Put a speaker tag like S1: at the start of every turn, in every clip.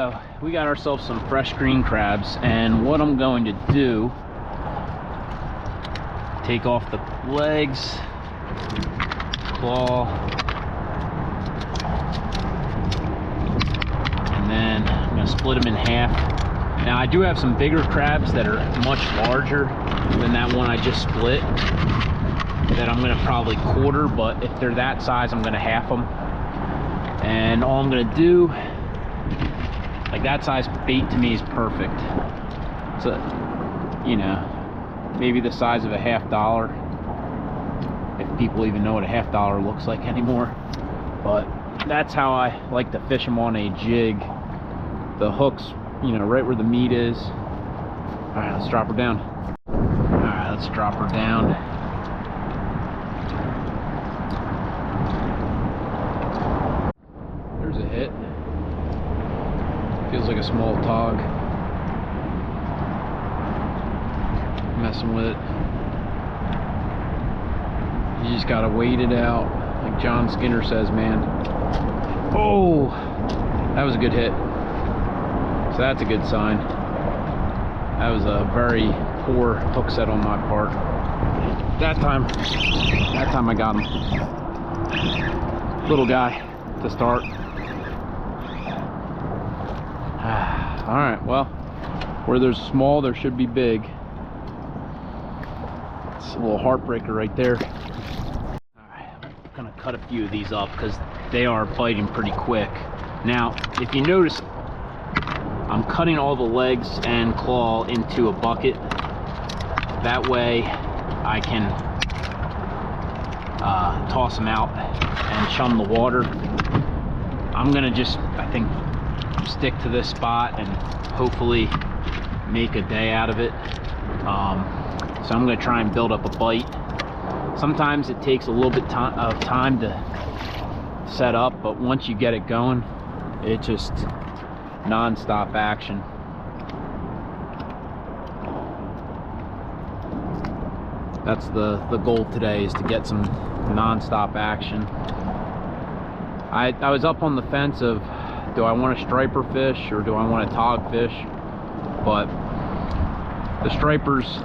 S1: So we got ourselves some fresh green crabs, and what I'm going to do, take off the legs, claw, and then I'm going to split them in half. Now I do have some bigger crabs that are much larger than that one I just split that I'm going to probably quarter, but if they're that size I'm going to half them. And all I'm going to do, like that size bait to me is perfect. So, you know, maybe the size of a $50, if people even know what a $50 looks like anymore. But that's how I like to fish them on a jig. The hook's, you know, right where the meat is. All right, let's drop her down. All right, let's drop her down. There's a hit. Feels like a small tog. Messing with it. You just gotta wait it out, like John Skinner says, man. Oh, that was a good hit. So that's a good sign. That was a very poor hook set on my part. That time I got him. Little guy to start. All right, well, where there's small, there should be big. It's a little heartbreaker right there. All right, I'm gonna cut a few of these up because they are biting pretty quick. Now, if you notice, I'm cutting all the legs and claw into a bucket. That way I can toss them out and chum the water. I'm gonna just, I think, stick to this spot and hopefully make a day out of it. So I'm gonna try and build up a bite. Sometimes it takes a little bit of time to set up, but once you get it going, it just non-stop action. That's the goal today, is to get some non-stop action. I was up on the fence of, do I want a striper fish or do I want a tog fish? But the stripers,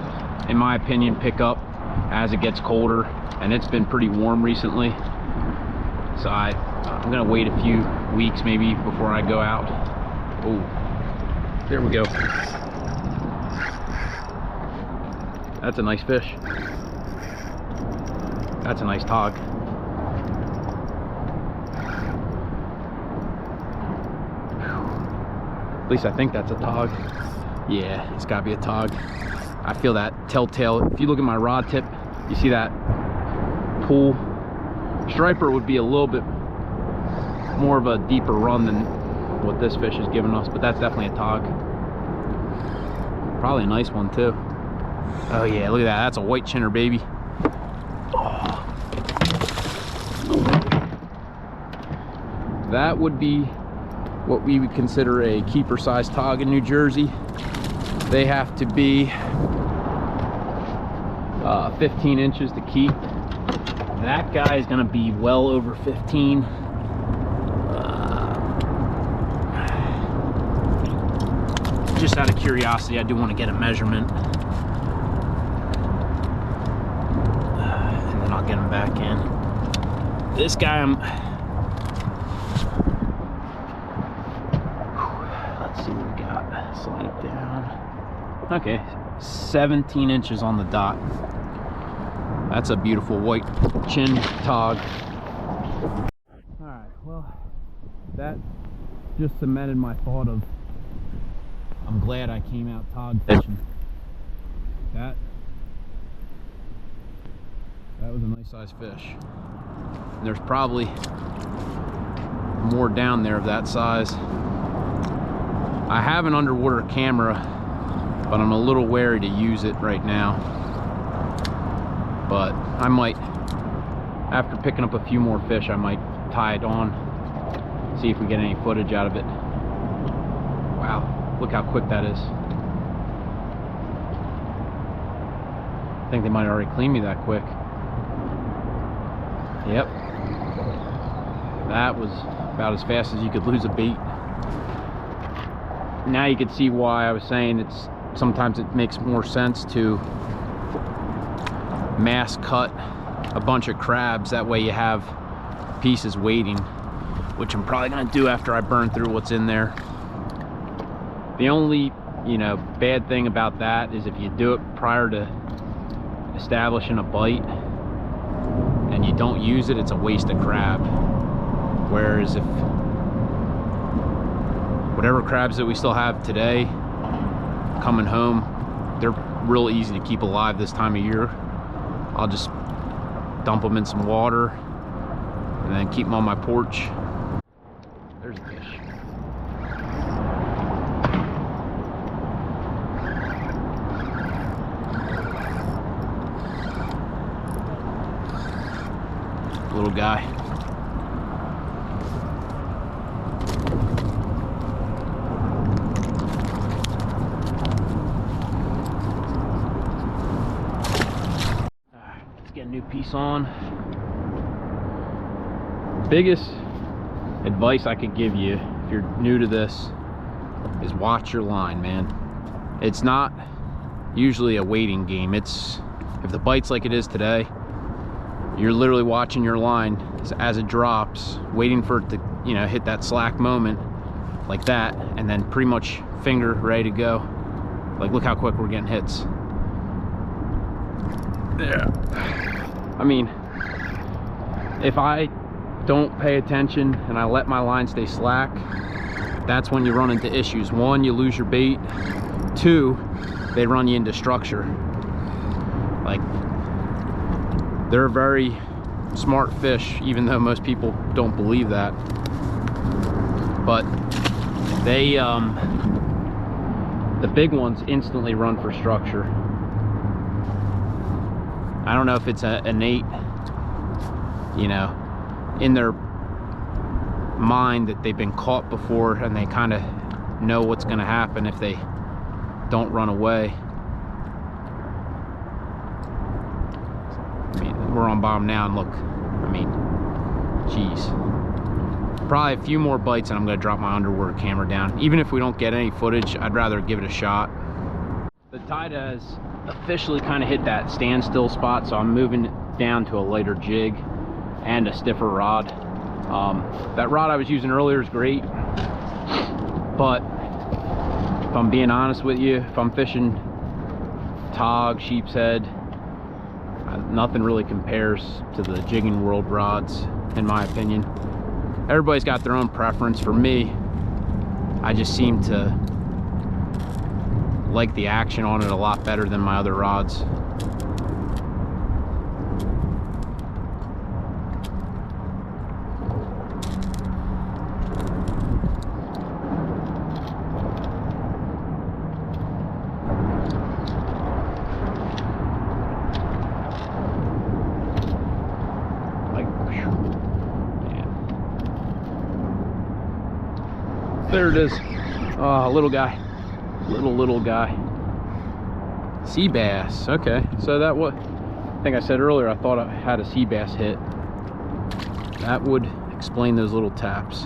S1: in my opinion, pick up as it gets colder, and it's been pretty warm recently. So I'm gonna wait a few weeks maybe before I go out. Oh, there we go. That's a nice fish. That's a nice tog. At least I think that's a tog. Yeah, it's gotta be a tog. I feel that telltale. If you look at my rod tip, you see that pull. Striper would be a little bit more of a deeper run than what this fish is giving us, but that's definitely a tog. Probably a nice one too. Oh yeah, look at that. That's a white chinner, baby. Oh. That would be what we would consider a keeper size tog in New Jersey. They have to be 15 inches to keep. That guy is gonna be well over 15. Just out of curiosity, I do want to get a measurement. And then I'll get him back in. This guy, let's see what we got. Slide it down. Okay, 17 inches on the dot. That's a beautiful white chin tog. All right, well, that just cemented my thought of, I'm glad I came out tog fishing. That was a nice sized fish. And there's probably more down there of that size. I have an underwater camera, but I'm a little wary to use it right now. But I might, after picking up a few more fish, I might tie it on, see if we get any footage out of it. Wow. Look how quick that is. I think they might have already cleaned me that quick. Yep. That was about as fast as you could lose a bait. now you can see why I was saying sometimes it makes more sense to mass cut a bunch of crabs. That way you have pieces waiting, which I'm probably gonna do after I burn through what's in there. The only, you know, bad thing about that is if you do it prior to establishing a bite and you don't use it, it's a waste of crab. Whereas if whatever crabs that we still have today coming home, they're real easy to keep alive this time of year. I'll just dump them in some water and then keep them on my porch. There's a fish. Little guy. Let's get a new piece on. Biggest advice I could give you if you're new to this is watch your line, man. It's not usually a waiting game. It's, if the bite's like it is today, you're literally watching your line as it drops, waiting for it to, you know, hit that slack moment like that, and then pretty much finger ready to go. Like, look how quick we're getting hits. Yeah. I mean, if I don't pay attention and I let my line stay slack, that's when you run into issues. One, you lose your bait. Two, they run you into structure. Like, they're very smart fish, even though most people don't believe that. But they, the big ones instantly run for structure. I don't know if it's an innate, you know, in their mind that they've been caught before and they kind of know what's going to happen if they don't run away. I mean, we're on bottom now, and look, I mean, geez. Probably a few more bites and I'm going to drop my underwater camera down. Even if we don't get any footage, I'd rather give it a shot. The tide has officially kind of hit that standstill spot, so I'm moving down to a lighter jig and a stiffer rod. That rod I was using earlier is great, but if I'm being honest with you, if I'm fishing Tautog, sheep's head, nothing really compares to the Jigging World rods, in my opinion. Everybody's got their own preference. For me, I just seem to like the action on it a lot better than my other rods. There it is. Oh, little guy. Little guy. Sea bass. Okay, so that what I think I said earlier, I thought I had a sea bass hit. That would explain those little taps.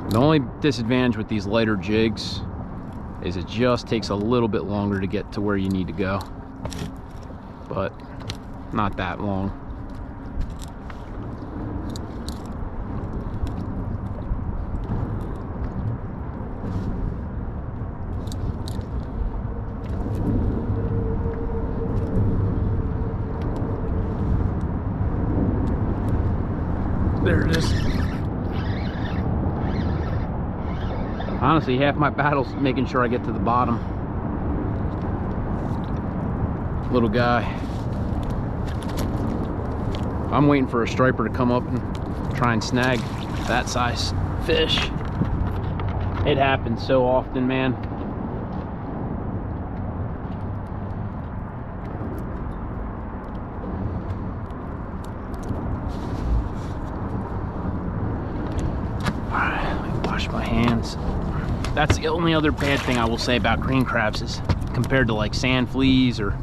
S1: The only disadvantage with these lighter jigs is it just takes a little bit longer to get to where you need to go, but not that long. There it is. Honestly, half my battle's making sure I get to the bottom. Little guy. I'm waiting for a striper to come up and try and snag that size fish. It happens so often, man. my hands. That's the only other bad thing I will say about green crabs is compared to like sand fleas or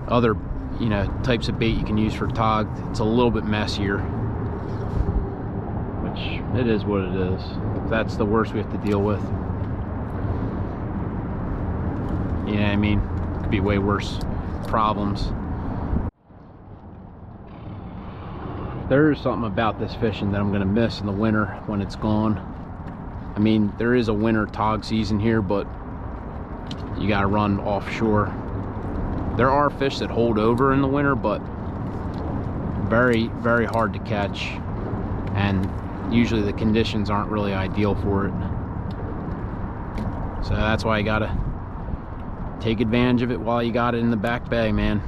S1: other, you know, types of bait you can use for tog, it's a little bit messier. Which, it is what it is. That's the worst we have to deal with. You know what I mean? Could be way worse problems. There's something about this fishing that I'm gonna miss in the winter when it's gone. I mean, there is a winter tog season here, but you gotta run offshore. There are fish that hold over in the winter, but very, very hard to catch. And usually the conditions aren't really ideal for it. So that's why you gotta take advantage of it while you got it in the back bay, man.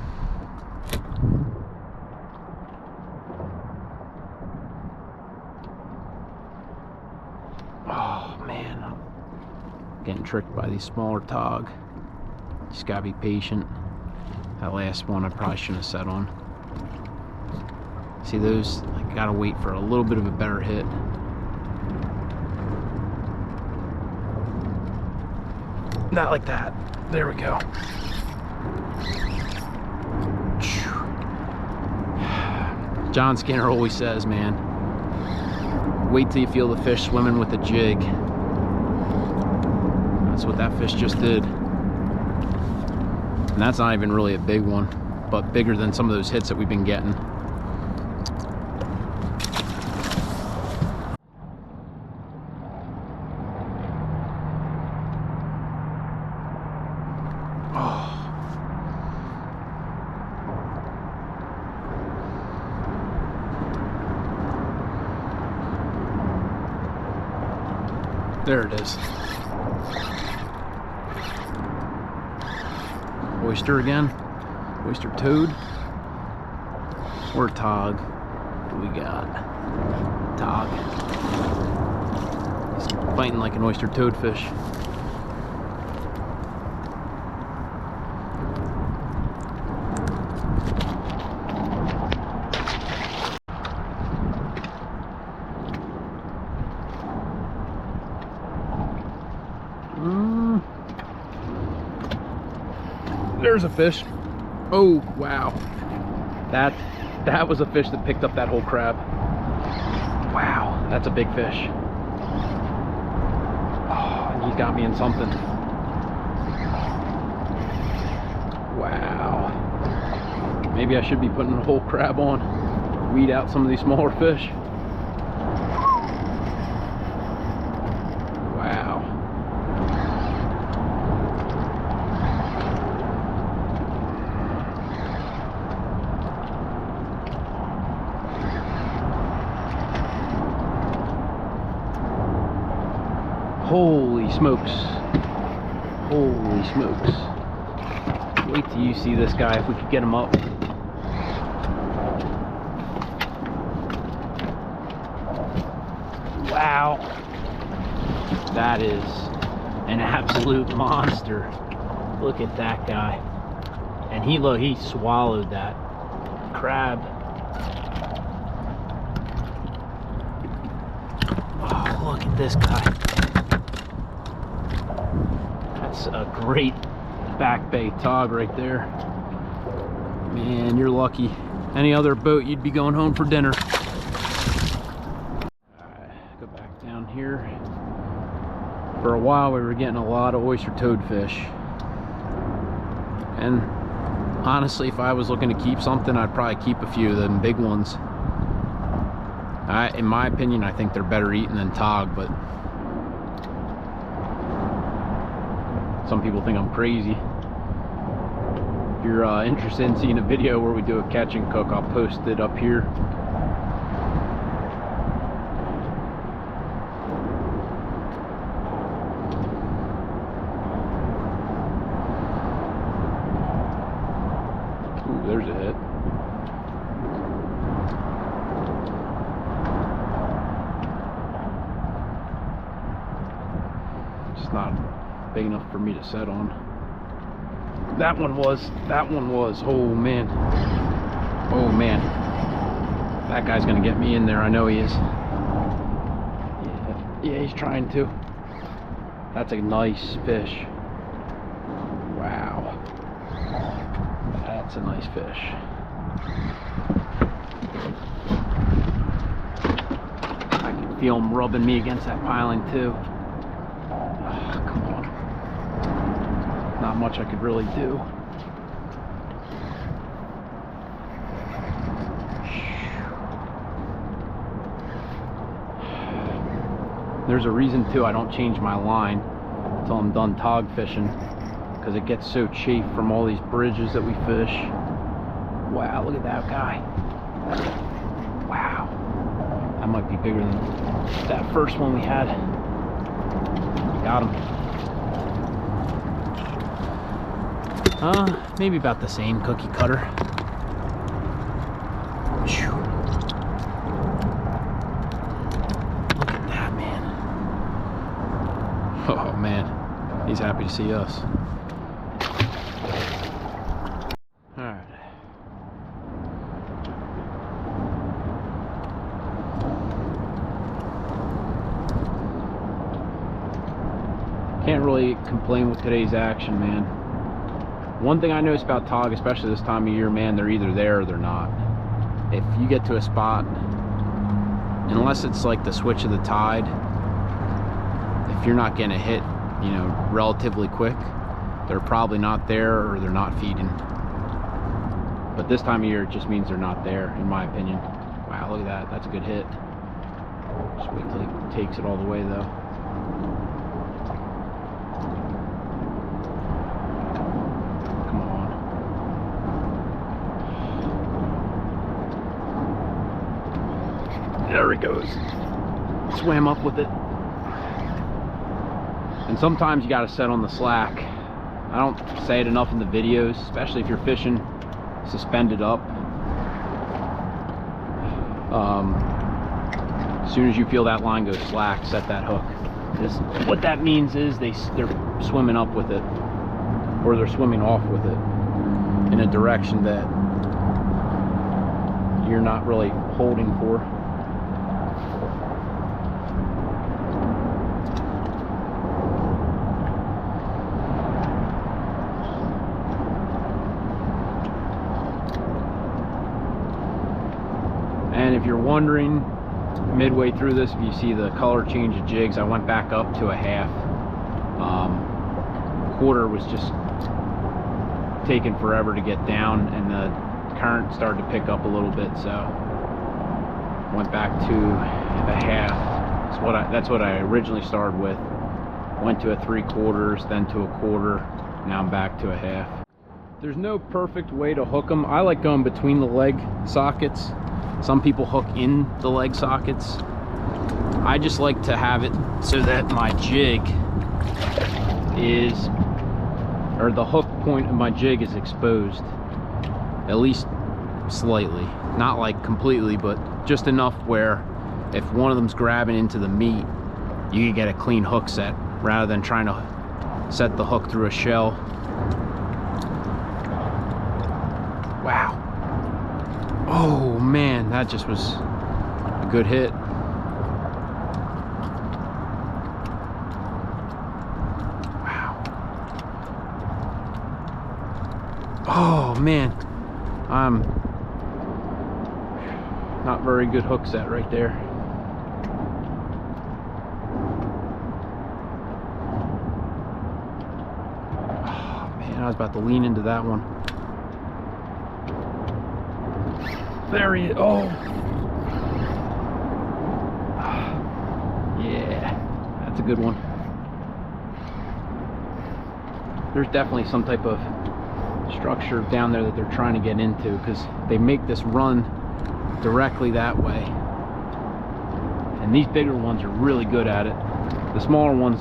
S1: Oh man, I'm getting tricked by these smaller tog. Just gotta be patient. That last one I probably shouldn't have set on. See those? I gotta wait for a little bit of a better hit. Not like that. There we go. John Skinner always says, man, wait till you feel the fish swimming with a jig. That's what that fish just did. And that's not even really a big one, but bigger than some of those hits that we've been getting. There it is. Oyster again. Oyster toad. Or tog. What do we got? Tog. He's fighting like an oyster toadfish. There's a fish. Oh wow, that was a fish that picked up that whole crab. Wow, that's a big fish. Oh, and he's got me in something. Wow, maybe I should be putting a whole crab on, weed out some of these smaller fish. Holy smokes. Holy smokes. Wait till you see this guy, if we could get him up. Wow. That is an absolute monster. Look at that guy. And he swallowed that crab. Oh, look at this guy. That's a great back bay tog right there. Man, you're lucky. Any other boat, you'd be going home for dinner. Alright, go back down here. For a while, we were getting a lot of oyster toadfish. And honestly, if I was looking to keep something, I'd probably keep a few of them big ones. In my opinion, I think they're better eaten than tog, but some people think I'm crazy. If you're interested in seeing a video where we do a catch and cook, I'll post it up here. Ooh, there's a hit. Just not big enough for me to set on. That one was. Oh man. Oh man. That guy's gonna get me in there, I know he is. Yeah. Yeah, he's trying to. That's a nice fish. Wow. That's a nice fish. I can feel him rubbing me against that piling too. Oh, come on. Not much I could really do. There's a reason too I don't change my line until I'm done tog fishing, because it gets so chafed from all these bridges that we fish. Wow, look at that guy. Wow. That might be bigger than that first one we had. Got him. Maybe about the same, cookie cutter. Whew. Look at that, man. Oh man, he's happy to see us. Alright. Can't really complain with today's action, man. One thing I notice about tog, especially this time of year, man, they're either there or they're not. If you get to a spot, unless it's like the switch of the tide, if you're not getting a hit, you know, relatively quick, they're probably not there or they're not feeding. But this time of year, it just means they're not there, in my opinion. Wow, look at that. That's a good hit. Just wait till he takes it all the way, though. There he goes. Swam up with it. And sometimes you got to set on the slack. I don't say it enough in the videos, especially if you're fishing suspended up. As soon as you feel that line go slack, set that hook. Because what that means is they're swimming up with it, or they're swimming off with it in a direction that you're not really holding for. And if you're wondering, midway through this, if you see the color change of jigs, I went back up to a half. Quarter was just taking forever to get down, and the current started to pick up a little bit, so went back to a half. That's what I originally started with. Went to a 3/4, then to a quarter. Now I'm back to a half. There's no perfect way to hook them. I like going between the leg sockets. Some people hook in the leg sockets. I just like to have it so that my jig is, or the hook point of my jig is exposed, at least slightly. Not like completely, but just enough where if one of them's grabbing into the meat, you can get a clean hook set rather than trying to set the hook through a shell. Wow. Oh man, that just was a good hit. Wow. Oh man, I'm not very good hook set right there. Oh man, I was about to lean into that one. There he is. Oh. Yeah, that's a good one. There's definitely some type of structure down there that they're trying to get into, because they make this run directly that way. And these bigger ones are really good at it. The smaller ones,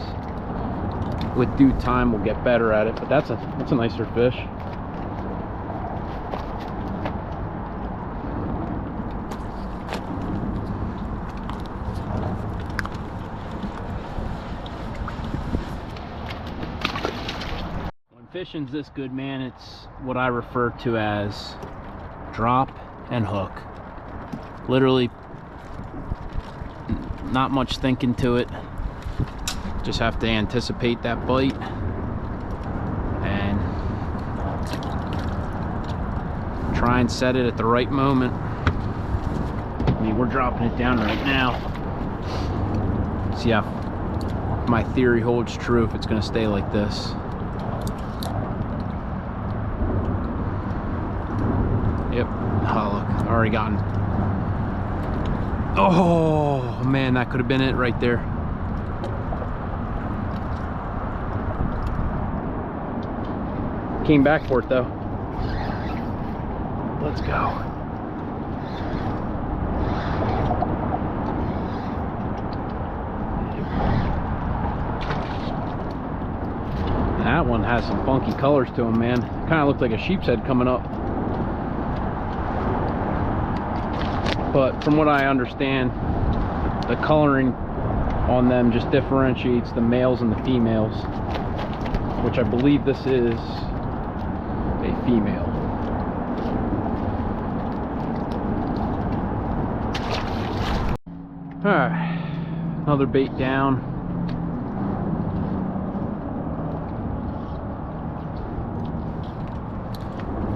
S1: with due time, will get better at it, but that's a nicer fish. Fishing's this good, man, it's what I refer to as drop and hook. Literally not much thinking to it. Just have to anticipate that bite and try and set it at the right moment. I mean, we're dropping it down right now. See how my theory holds true, if it's going to stay like this. Yep. Oh, look, already gotten. Oh man, that could have been it right there. Came back for it though. Let's go. That one has some funky colors to him, man. Kind of looked like a sheep's head coming up. But from what I understand, the coloring on them just differentiates the males and the females, which I believe this is a female. Alright, another bait down.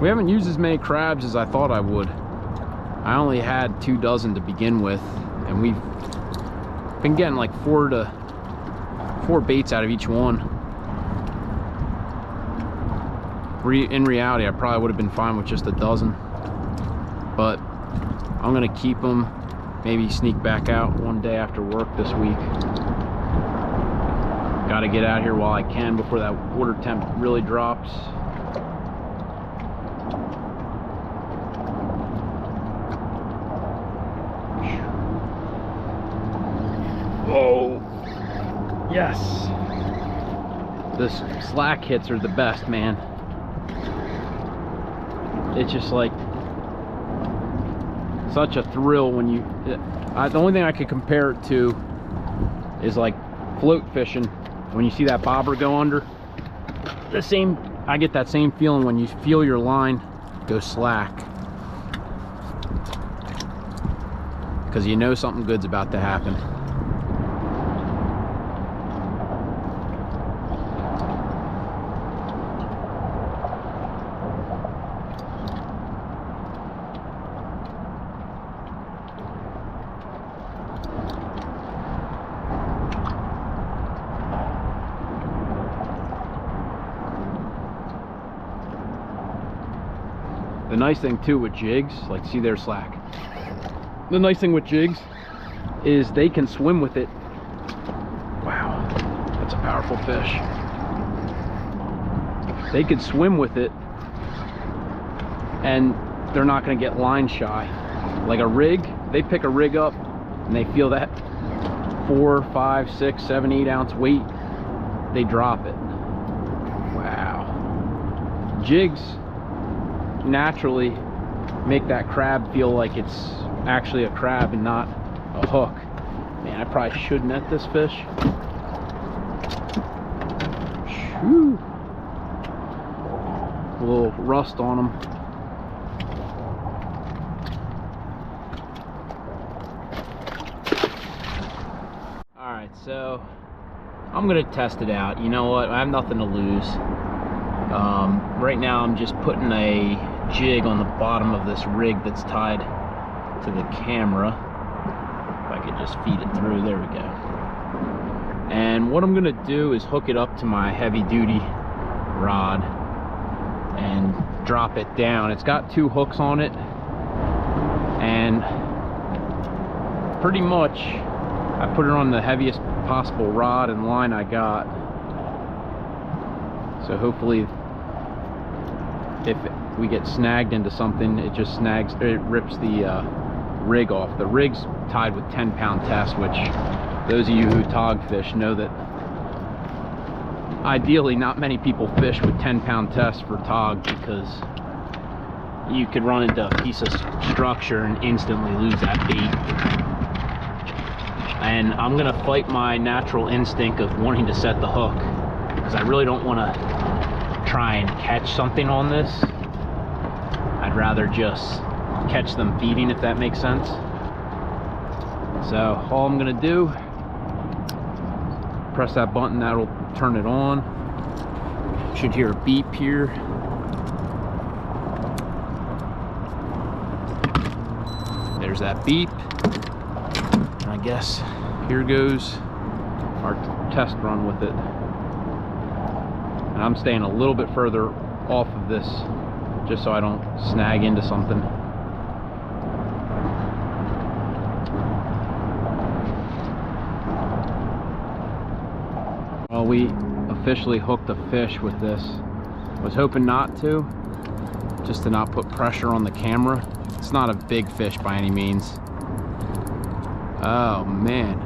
S1: We haven't used as many crabs as I thought I would. I only had 2 dozen to begin with, and we've been getting like 4 baits out of each one. In reality, I probably would have been fine with just 12, but I'm gonna keep them, maybe sneak back out one day after work this week. Gotta get out here while I can before that water temp really drops. Oh, yes. The slack hits are the best, man. It's just like such a thrill when you, the only thing I could compare it to is like float fishing. When you see that bobber go under, I get that same feeling when you feel your line go slack, because you know something good's about to happen. The nice thing too with jigs, like see their slack. The nice thing with jigs is they can swim with it. Wow, that's a powerful fish. They can swim with it and they're not gonna get line shy. Like a rig, they pick a rig up and they feel that 4, 5, 6, 7, 8 ounce weight, they drop it. Wow. Jigs naturally make that crab feel like it's actually a crab and not a hook. Man, I probably should net this fish. Whew. A little rust on them. Alright, so I'm gonna test it out. You know what? I have nothing to lose. Right now I'm just putting a jig on the bottom of this rig that's tied to the camera. If I could just feed it through, there we go. And what I'm gonna do is hook it up to my heavy duty rod and drop it down. It's got 2 hooks on it, and pretty much I put it on the heaviest possible rod and line I got. So hopefully if we get snagged into something, it just snags, it rips the rig off. The rig's tied with 10-pound test, which those of you who tog fish know that ideally not many people fish with 10-pound tests for tog, because you could run into a piece of structure and instantly lose that bait. And I'm gonna fight my natural instinct of wanting to set the hook, because I really don't want to try and catch something on this. I'd rather just catch them feeding, if that makes sense. So all I'm gonna do press that button, that'll turn it on. Should hear a beep here. There's that beep. And I guess here goes our test run with it. And I'm staying a little bit further off of this just so I don't snag into something. Well, we officially hooked a fish with this. Was hoping not to, just to not put pressure on the camera. It's not a big fish by any means. Oh man,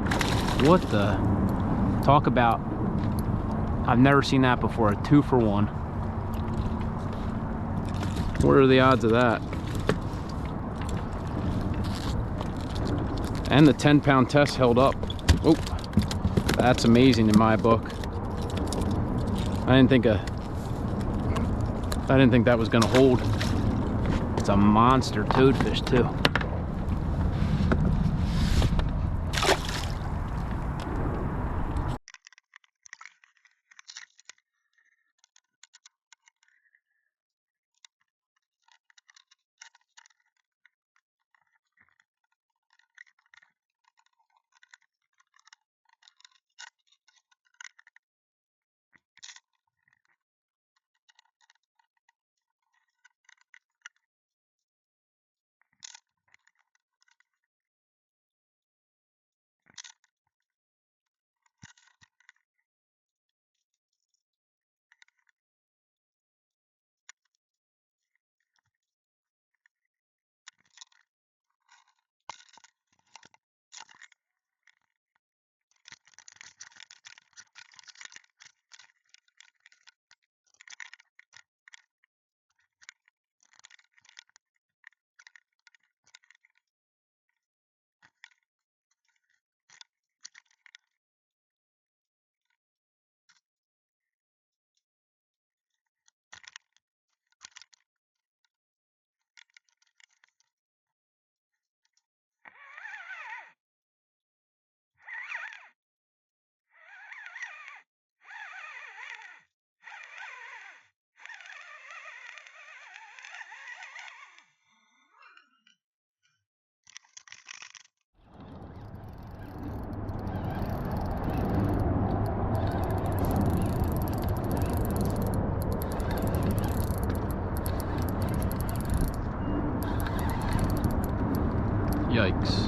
S1: what the? Talk about, I've never seen that before, a 2-for-1. What are the odds of that? And the 10-pound test held up. Oh, that's amazing in my book. I didn't think that was gonna hold. It's a monster toadfish too. Yikes.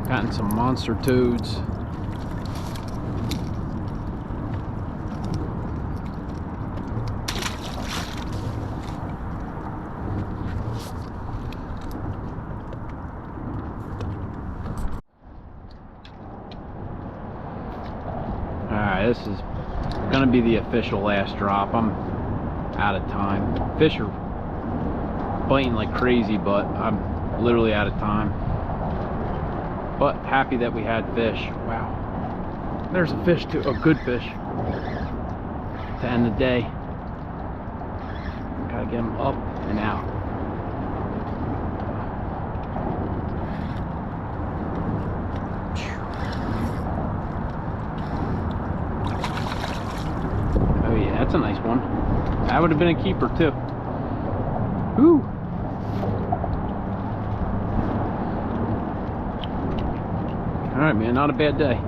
S1: Gotten some monster toads. Alright, this is gonna be the official last drop. I'm out of time. Fish are biting like crazy, but I'm literally out of time. But happy that we had fish. Wow. There's a fish too, a good fish. To end the day. Gotta get him up and out. Oh yeah, that's a nice one. That would have been a keeper too. Woo! All right, man, not a bad day.